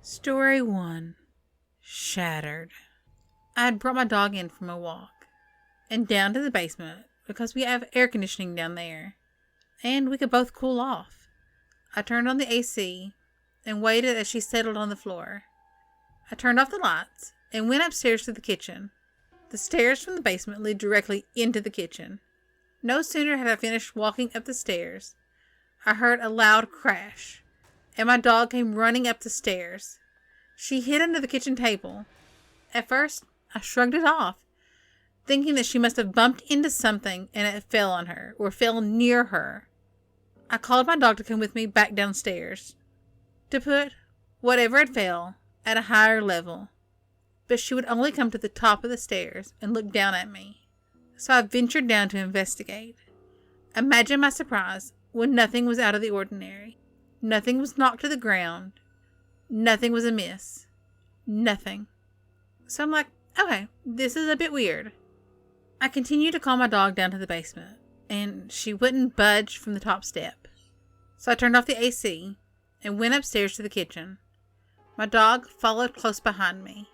Story 1. Shattered. I had brought my dog in from a walk and down to the basement because we have air conditioning down there and we could both cool off. I turned on the AC and waited as she settled on the floor. I turned off the lights and went upstairs to the kitchen. The stairs from the basement lead directly into the kitchen. No sooner had I finished walking up the stairs, I heard a loud crash, and my dog came running up the stairs. She hid under the kitchen table. At first, I shrugged it off, thinking that she must have bumped into something and it fell on her, or fell near her. I called my dog to come with me back downstairs, to put whatever had fell at a higher level. But she would only come to the top of the stairs and look down at me. So I ventured down to investigate. Imagine my surprise when nothing was out of the ordinary. Nothing was knocked to the ground. Nothing was amiss. Nothing. So I'm like, okay, this is a bit weird. I continued to call my dog down to the basement, and she wouldn't budge from the top step. So I turned off the AC and went upstairs to the kitchen. My dog followed close behind me.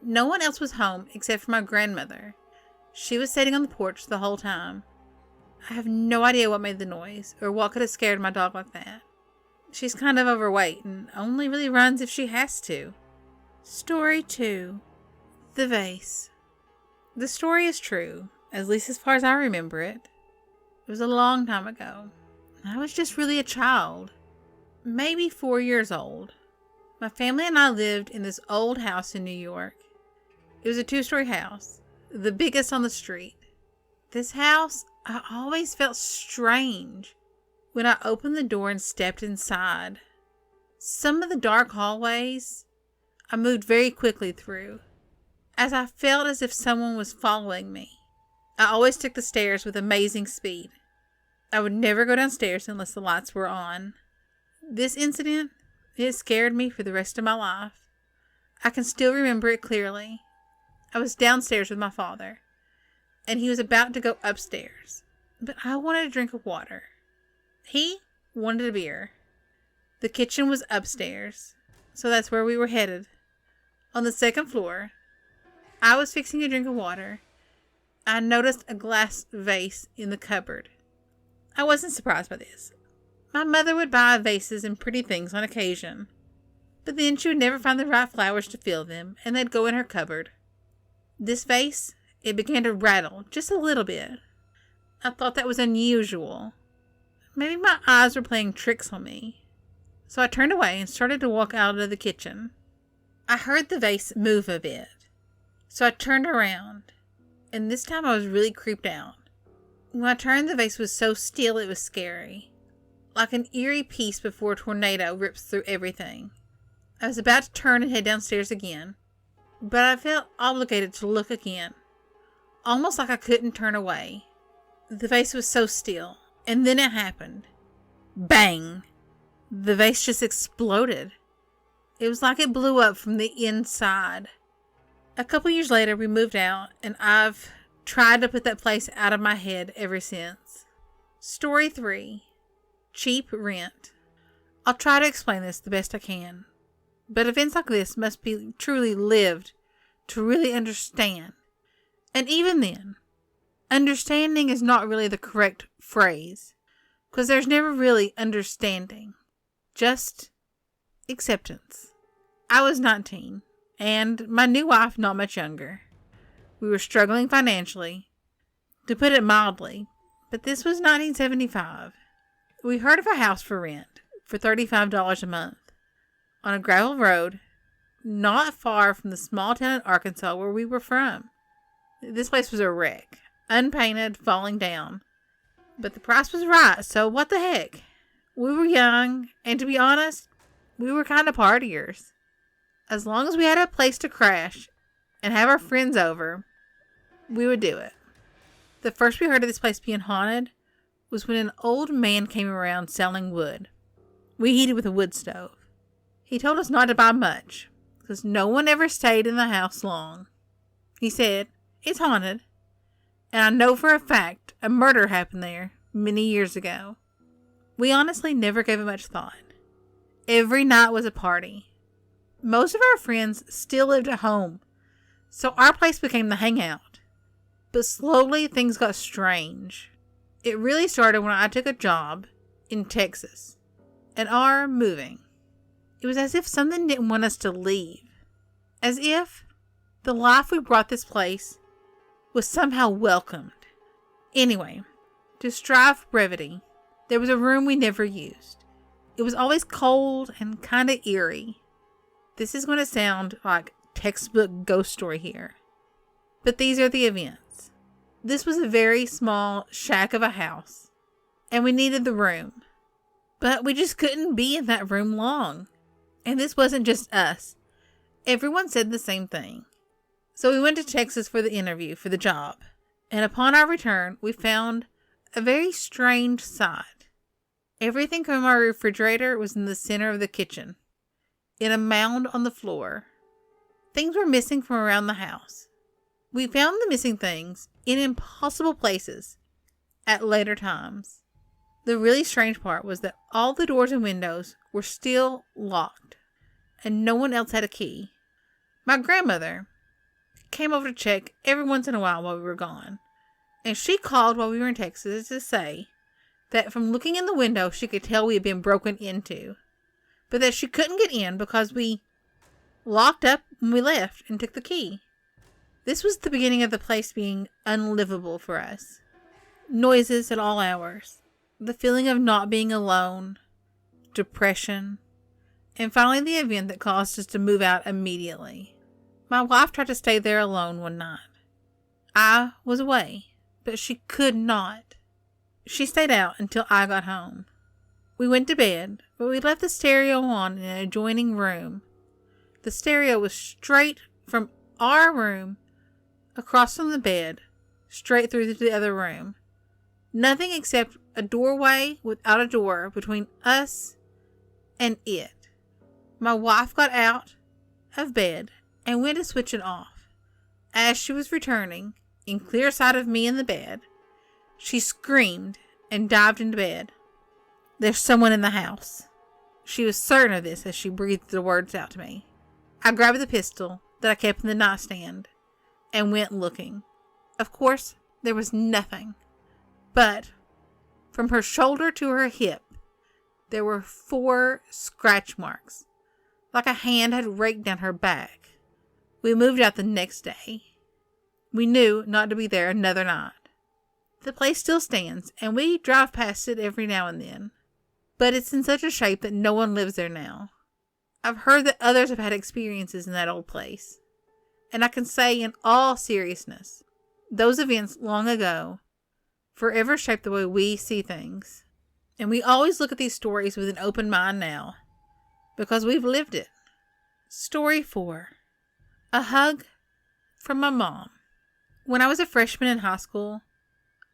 No one else was home except for my grandmother. She was sitting on the porch the whole time. I have no idea what made the noise or what could have scared my dog like that. She's kind of overweight and only really runs if she has to. Story 2. The Vase. The story is true, at least as far as I remember it. It was a long time ago. I was just really a child, maybe 4 years old. My family and I lived in this old house in New York. It was a 2-story house, the biggest on the street. This house, I always felt strange when I opened the door and stepped inside. Some of the dark hallways I moved very quickly through, as I felt as if someone was following me. I always took the stairs with amazing speed. I would never go downstairs unless the lights were on. This incident, it scared me for the rest of my life. I can still remember it clearly. I was downstairs with my father, and he was about to go upstairs, but I wanted a drink of water. He wanted a beer. The kitchen was upstairs, so that's where we were headed. On the second floor, I was fixing a drink of water. I noticed a glass vase in the cupboard. I wasn't surprised by this. My mother would buy vases and pretty things on occasion, but then she would never find the right flowers to fill them, and they'd go in her cupboard. This vase, it began to rattle just a little bit. I thought that was unusual. Maybe my eyes were playing tricks on me. So I turned away and started to walk out of the kitchen. I heard the vase move a bit. So I turned around, and this time I was really creeped out. When I turned, the vase was so still it was scary. Like an eerie peace before a tornado rips through everything. I was about to turn and head downstairs again, but I felt obligated to look again. Almost like I couldn't turn away. The vase was so still. And then it happened. Bang! The vase just exploded. It was like it blew up from the inside. A couple years later, we moved out, and I've tried to put that place out of my head ever since. Story 3. Cheap rent. I'll try to explain this the best I can, but events like this must be truly lived to really understand. And even then, understanding is not really the correct phrase, because there's never really understanding, just acceptance. I was 19, and my new wife not much younger. We were struggling financially, to put it mildly, but this was 1975. We heard of a house for rent for $35 a month on a gravel road not far from the small town in Arkansas where we were from. This place was a wreck, unpainted, falling down. But the price was right, so what the heck? We were young, and to be honest, we were kind of partiers. As long as we had a place to crash and have our friends over, we would do it. The first we heard of this place being haunted was when an old man came around selling wood. We heated with a wood stove. He told us not to buy much, because no one ever stayed in the house long. He said, "It's haunted, and I know for a fact a murder happened there many years ago." We honestly never gave it much thought. Every night was a party. Most of our friends still lived at home, so our place became the hangout. But slowly things got strange. It really started when I took a job in Texas and our moving. It was as if something didn't want us to leave. As if the life we brought this place was somehow welcomed. Anyway, to strive for brevity, there was a room we never used. It was always cold and kind of eerie. This is going to sound like textbook ghost story here, but these are the events. This was a very small shack of a house, and we needed the room, but we just couldn't be in that room long. And this wasn't just us. Everyone said the same thing. So we went to Texas for the interview for the job, and upon our return, we found a very strange sight. Everything from our refrigerator was in the center of the kitchen, in a mound on the floor. Things were missing from around the house. We found the missing things in impossible places at later times. The really strange part was that all the doors and windows were still locked, and no one else had a key. My grandmother came over to check every once in a while we were gone, and she called while we were in Texas to say that from looking in the window she could tell we had been broken into, but that she couldn't get in because we locked up when we left and took the key. This was the beginning of the place being unlivable for us. Noises at all hours, the feeling of not being alone, depression, and finally the event that caused us to move out immediately. My wife tried to stay there alone one night. I was away, but she could not. She stayed out until I got home. We went to bed, but we left the stereo on in an adjoining room. The stereo was straight from our room, across from the bed, straight through to the other room. Nothing except a doorway without a door between us and it. My wife got out of bed and went to switch it off. As she was returning, in clear sight of me in the bed, she screamed and dived into bed. "There's someone in the house." She was certain of this as she breathed the words out to me. I grabbed the pistol that I kept in the nightstand and went looking. Of course, there was nothing. But from her shoulder to her hip, there were 4 scratch marks, like a hand had raked down her back. We moved out the next day. We knew not to be there another night. The place still stands, and we drive past it every now and then. But it's in such a shape that no one lives there now. I've heard that others have had experiences in that old place. And I can say in all seriousness, those events long ago forever shaped the way we see things. And we always look at these stories with an open mind now, because we've lived it. Story 4. A hug from my mom. When I was a freshman in high school,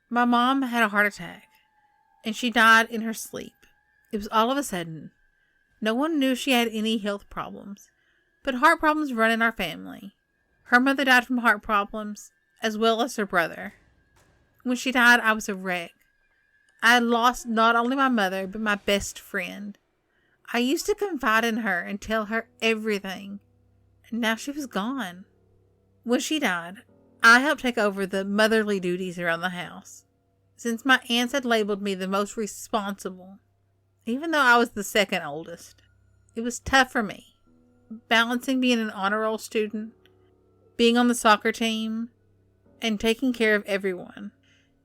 my mom had a heart attack, and she died in her sleep. It was all of a sudden. No one knew she had any health problems, but heart problems run in our family. Her mother died from heart problems, as well as her brother. When she died, I was a wreck. I had lost not only my mother, but my best friend. I used to confide in her and tell her everything, and now she was gone. When she died, I helped take over the motherly duties around the house, since my aunts had labeled me the most responsible, even though I was the second oldest. It was tough for me, balancing being an honor roll student, being on the soccer team, and taking care of everyone.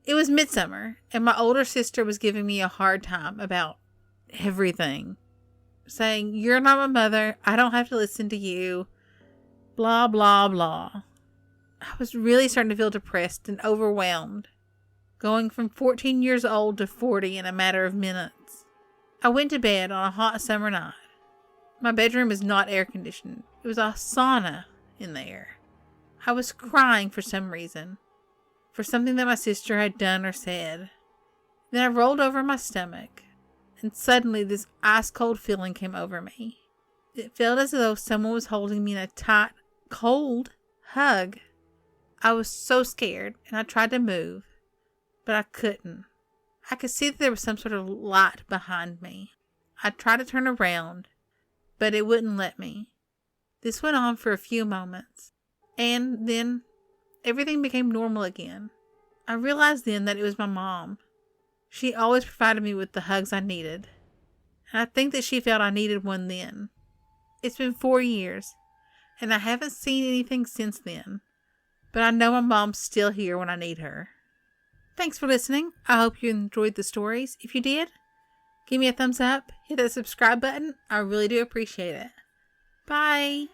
It was midsummer, and my older sister was giving me a hard time about everything, saying, "You're not my mother, I don't have to listen to you, blah, blah, blah." I was really starting to feel depressed and overwhelmed, going from 14 years old to 40 in a matter of minutes. I went to bed on a hot summer night. My bedroom is not air conditioned. It was a sauna in there. I was crying for some reason, for something that my sister had done or said. Then I rolled over in my stomach, and suddenly this ice-cold feeling came over me. It felt as though someone was holding me in a tight, cold hug. I was so scared, and I tried to move, but I couldn't. I could see that there was some sort of light behind me. I tried to turn around, but it wouldn't let me. This went on for a few moments, and then everything became normal again. I realized then that it was my mom. She always provided me with the hugs I needed, and I think that she felt I needed one then. It's been 4 years, and I haven't seen anything since then, but I know my mom's still here when I need her. Thanks for listening. I hope you enjoyed the stories. If you did, give me a thumbs up, hit that subscribe button. I really do appreciate it. Bye.